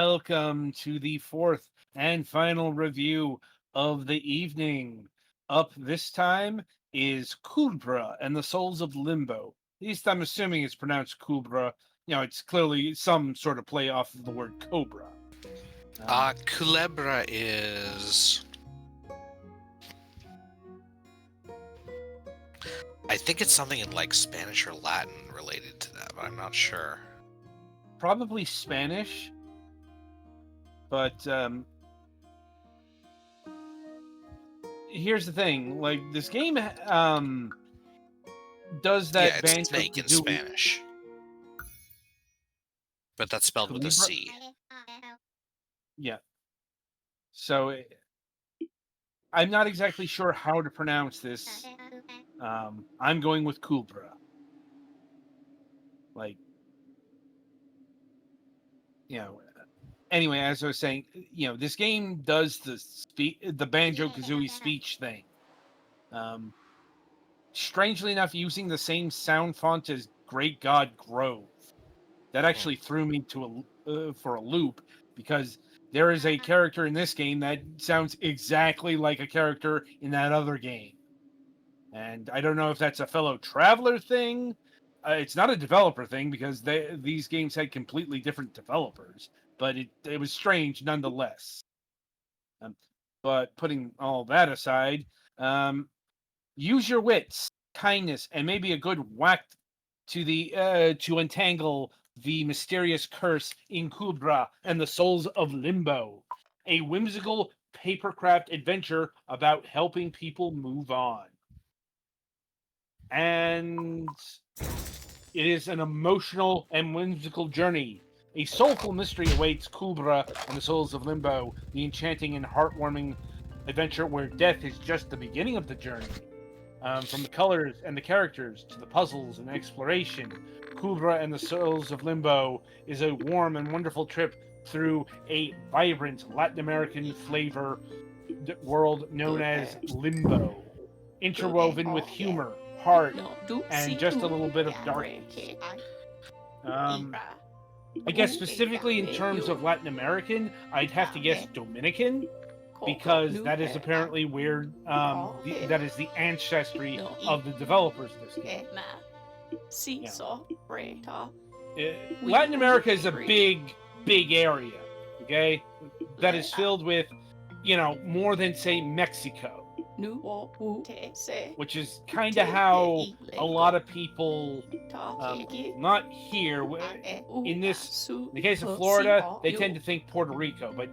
welcome to the fourth and final review of the evening. Up this time is Kulebra and the Souls of Limbo. At least I'm assuming it's pronounced Kulebra. It's clearly some sort of play off of the word cobra. Kulebra is... I think it's something in like Spanish or Latin related to that, but I'm not sure. Probably Spanish, but here's the thing: like this game, does that Yeah, it's Banjo snake in Kazooie Spanish, but that's spelled with a Kulebra? C. Yeah. So I'm not exactly sure how to pronounce this. I'm going with Kulebra. Like, you know. Anyway, as I was saying, this game does the Banjo Kazooie speech thing. Strangely enough, using the same sound font as Great God Grove. That actually threw me for a loop because there is a character in this game that sounds exactly like a character in that other game. And I don't know if that's a fellow traveler thing. It's not a developer thing because these games had completely different developers, but it was strange nonetheless. But putting all that aside, use your wits, kindness, and maybe a good whack to entangle the mysterious curse in Kulebra and the Souls of Limbo, a whimsical papercraft adventure about helping people move on. And it is an emotional and whimsical journey. A soulful mystery awaits Kulebra and the Souls of Limbo, the enchanting and heartwarming adventure where death is just the beginning of the journey. From the colors and the characters to the puzzles and exploration, Kulebra and the Souls of Limbo is a warm and wonderful trip through a vibrant Latin American flavor world known as Limbo, interwoven with humor, heart, and just a little bit of darkness. I guess specifically in terms of Latin American, I'd have to guess Dominican, because that is apparently where that is the ancestry of the developers of this game. Latin America is a big, big area, okay? That is filled with, more than, say, Mexico. Which is kind of how a lot of people, not here, in the case of Florida, they tend to think Puerto Rico, but,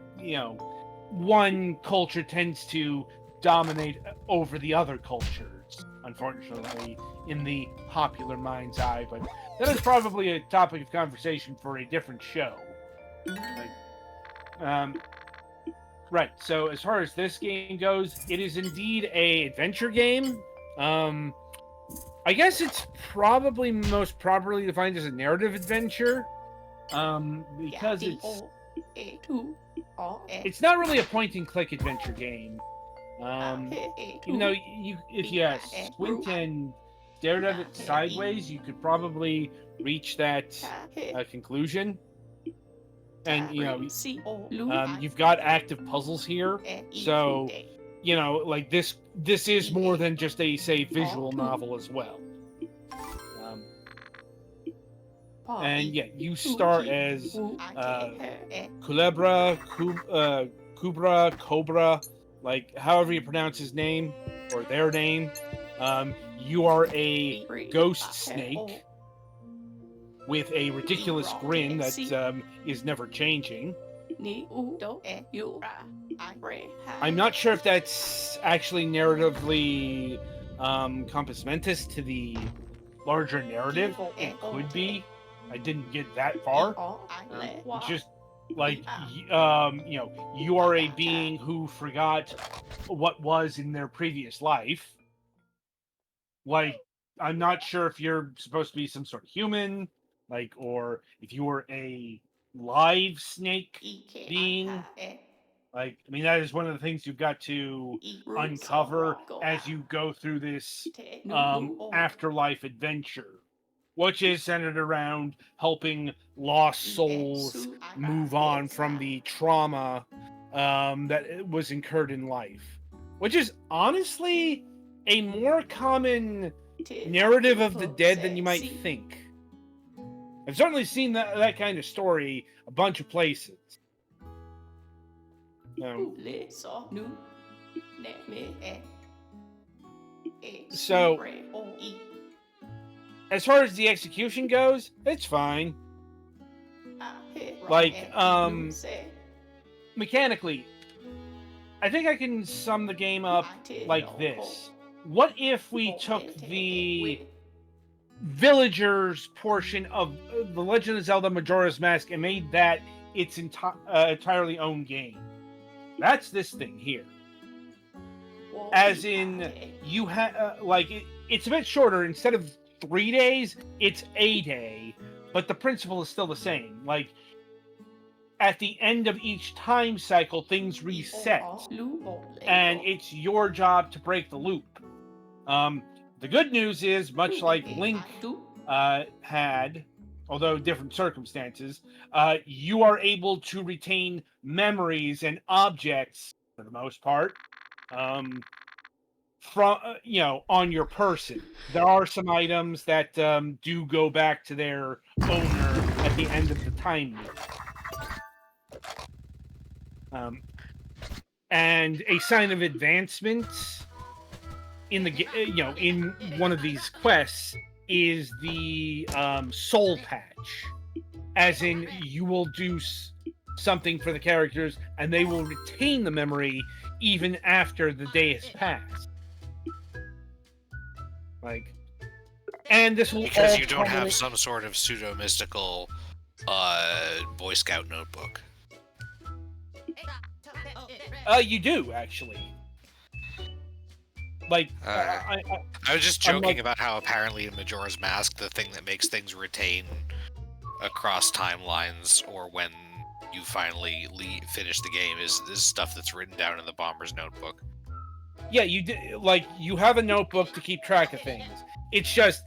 one culture tends to dominate over the other cultures, unfortunately, in the popular mind's eye. But that is probably a topic of conversation for a different show. Right, so as far as this game goes, it is indeed a adventure game. I guess it's probably most properly defined as a narrative adventure, because it's not really a point-and-click adventure game. Even though if you squint and stared at it sideways, you could probably reach that conclusion. And you've got active puzzles here, so like this is more than just a, say, visual novel as well. And yeah, you start as Kulebra, Kubra, Cobra, like however you pronounce his name or their name. You are a ghost snake with a ridiculous grin that is never changing. I'm not sure if that's actually narratively compass mentis to the larger narrative. It could be. I didn't get that far. It's just like, you are a being who forgot what was in their previous life. Like, I'm not sure if you're supposed to be some sort of human, like, or if you were a live snake being. Like, I mean, that is one of the things you've got to uncover as you go through this afterlife adventure. which is centered around helping lost souls move on from the trauma that was incurred in life, which is honestly a more common narrative of the dead than you might think. I've certainly seen that kind of story a bunch of places. So, as far as the execution goes, it's fine. Like, mechanically, I think I can sum the game up like this. What if we took the villagers portion of The Legend of Zelda Majora's Mask and made that its entirely own game? That's this thing here. As in, you have it's a bit shorter. Instead of 3 days, it's a day, but the principle is still the same. Like, at the end of each time cycle, things reset, and it's your job to break the loop. The good news is, much like Link had, although different circumstances, you are able to retain memories and objects, for the most part, from on your person. There are some items that do go back to their owner at the end of the time loop. And a sign of advancement in the in one of these quests is the soul patch, as in you will do something for the characters and they will retain the memory even after the day has passed. Like, and this will because you don't have some sort of pseudo mystical Boy Scout notebook. You do actually. Like, I was just joking about how apparently in Majora's Mask, the thing that makes things retain across timelines or when you finally finish the game is stuff that's written down in the bomber's notebook. Yeah, you have a notebook to keep track of things. It's just,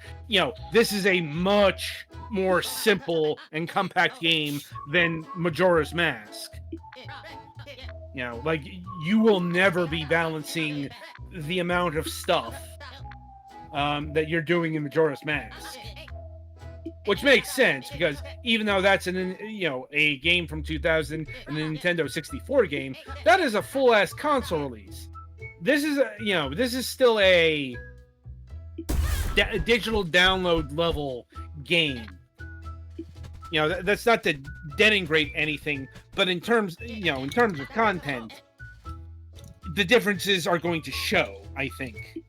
this is a much more simple and compact game than Majora's Mask. Like, you will never be balancing the amount of stuff that you're doing in Majora's Mask. Which makes sense, because even though that's a game from 2000 and a Nintendo 64 game, that is a full-ass console release. This is still a digital download level game. That's not to denigrate anything, but in terms of content, the differences are going to show, I think.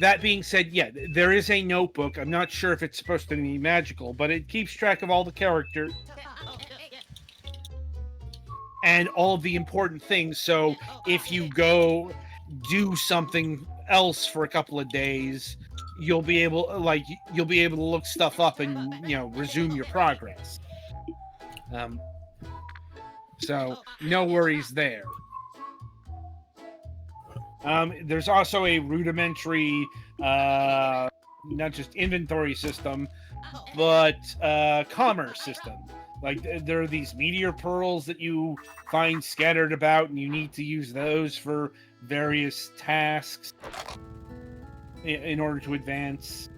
That being said, yeah, there is a notebook. I'm not sure if it's supposed to be magical, but it keeps track of all the characters and all of the important things. So if you go do something else for a couple of days, you'll be able to look stuff up and resume your progress. So no worries there. There's also a rudimentary, not just inventory system, but commerce system. Like, there are these meteor pearls that you find scattered about, and you need to use those for various tasks in order to advance.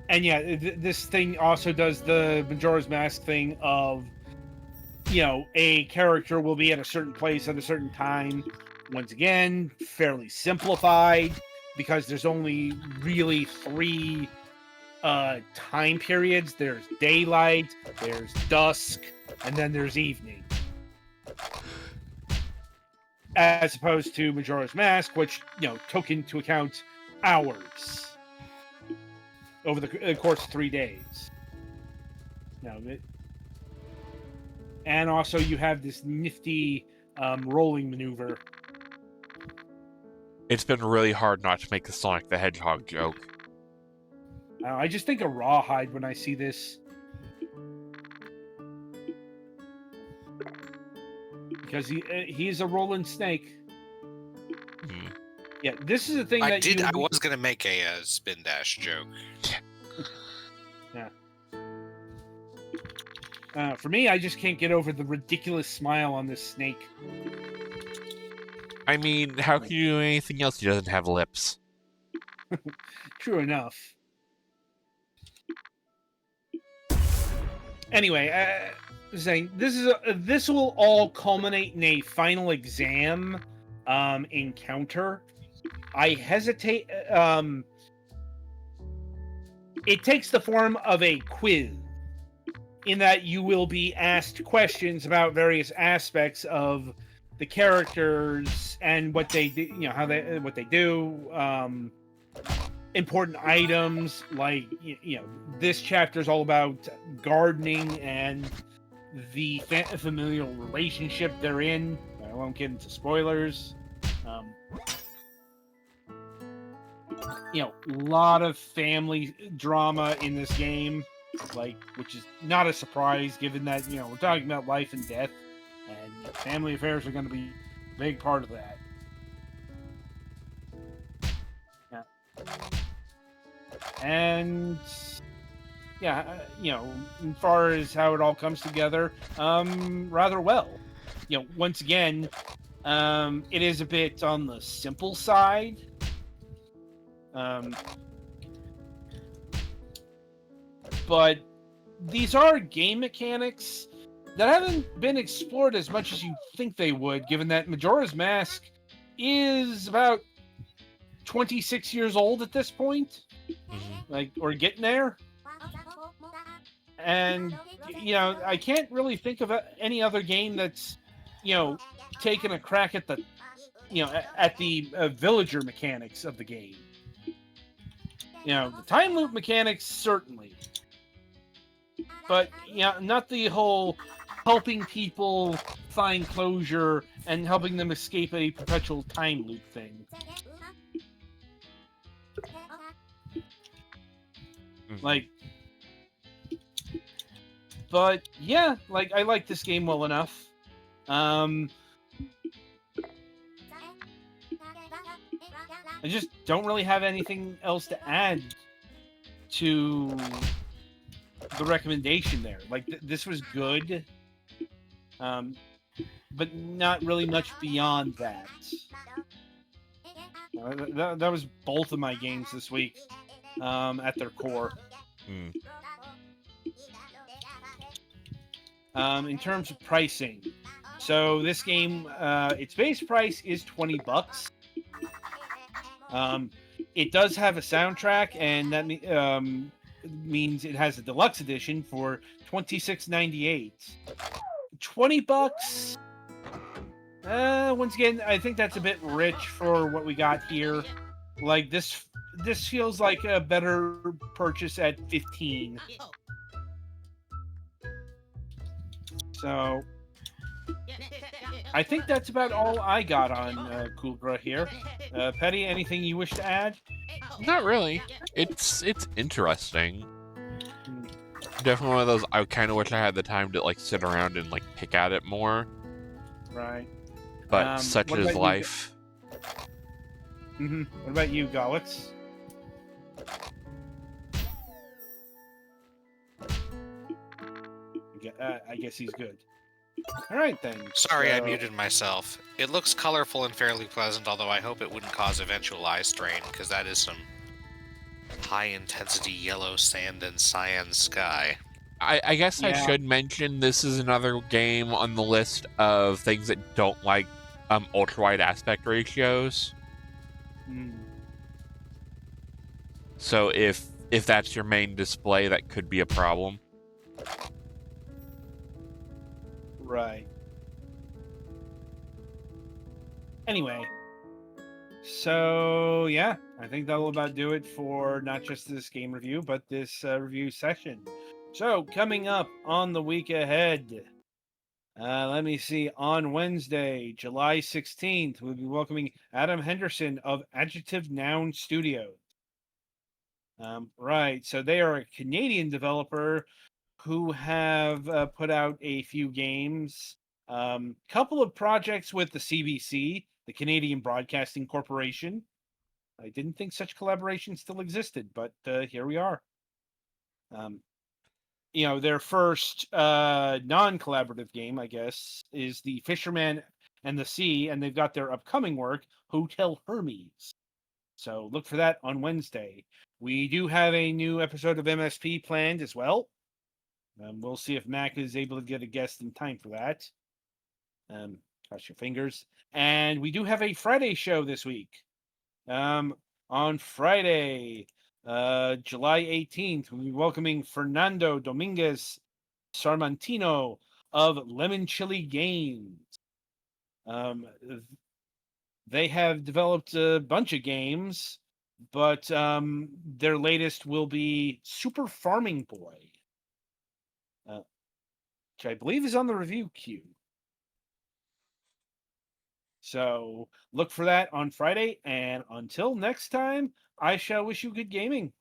And yeah, this thing also does the Majora's Mask thing of, a character will be at a certain place at a certain time. Once again, fairly simplified, because there's only really 3 time periods. There's daylight, there's dusk, and then there's evening. As opposed to Majora's Mask, which, took into account hours over the course of 3 days. And also you have this nifty rolling maneuver. It's been really hard not to make the Sonic the Hedgehog joke. I just think of Rawhide when I see this. Because he's a rolling snake. Yeah, this is the thing I that I was gonna make a spin dash joke. Yeah. For me, I just can't get over the ridiculous smile on this snake. I mean, how can you do anything else? He doesn't have lips. True enough. Anyway, saying this will all culminate in a final exam encounter. I hesitate. It takes the form of a quiz, in that you will be asked questions about various aspects of the characters and what they do, what they do. Important items like this chapter is all about gardening and the familial relationship they're in. I won't get into spoilers. A lot of family drama in this game, which is not a surprise given that we're talking about life and death, and family affairs are going to be a big part of that. Yeah. And as far as how it all comes together, rather well. Once again, it is a bit on the simple side. But these are game mechanics that haven't been explored as much as you think they would, given that Majora's Mask is about 26 years old at this point. Or getting there. And, I can't really think of any other game that's, taken a crack at the, at the villager mechanics of the game. The time loop mechanics, certainly. But, not the whole helping people find closure and helping them escape a perpetual time loop thing. But yeah, I like this game well enough. I just don't really have anything else to add to the recommendation there. This was good, but not really much beyond that. That was both of my games this week, at their core. In terms of pricing, so this game, its base price is $20. It does have a soundtrack, and that means it has a deluxe edition for $26.98. $20. Once again, I think that's a bit rich for what we got here. This feels like a better purchase at $15. So, I think that's about all I got on Kulebra here. Petty, anything you wish to add? Not really. It's interesting. Definitely one of those. I kind of wish I had the time to sit around and pick at it more. Right. But such is life. What about you, Gawitz? I guess he's good. All right, then. Sorry, I muted myself. It looks colorful and fairly pleasant, although I hope it wouldn't cause eventual eye strain, because that is some high-intensity yellow sand and cyan sky. I guess I should mention this is another game on the list of things that don't like ultra-wide aspect ratios. So if that's your main display, that could be a problem. Right. Anyway, so yeah, I think that will about do it for not just this game review, but this review session. So coming up on the week ahead, let me see, on Wednesday, July 16th, we'll be welcoming Adam Henderson of Adjective Noun Studios. Right, so they are a Canadian developer who have put out a few games, couple of projects with the CBC, the Canadian Broadcasting Corporation. I didn't think such collaboration still existed, but here we are. Their first non-collaborative game, I guess, is the Fisherman and the Sea, and they've got their upcoming work, Hotel Hermes. So look for that on Wednesday. We do have a new episode of MSP planned as well. We'll see if Mac is able to get a guest in time for that. Cross your fingers. And we do have a Friday show this week. On Friday, July 18th, we'll be welcoming Fernando Dominguez Sarmantino of Lemon Chili Games. They have developed a bunch of games, but their latest will be Super Farming Boy, which I believe is on the review queue. So look for that on Friday, and until next time, I shall wish you good gaming.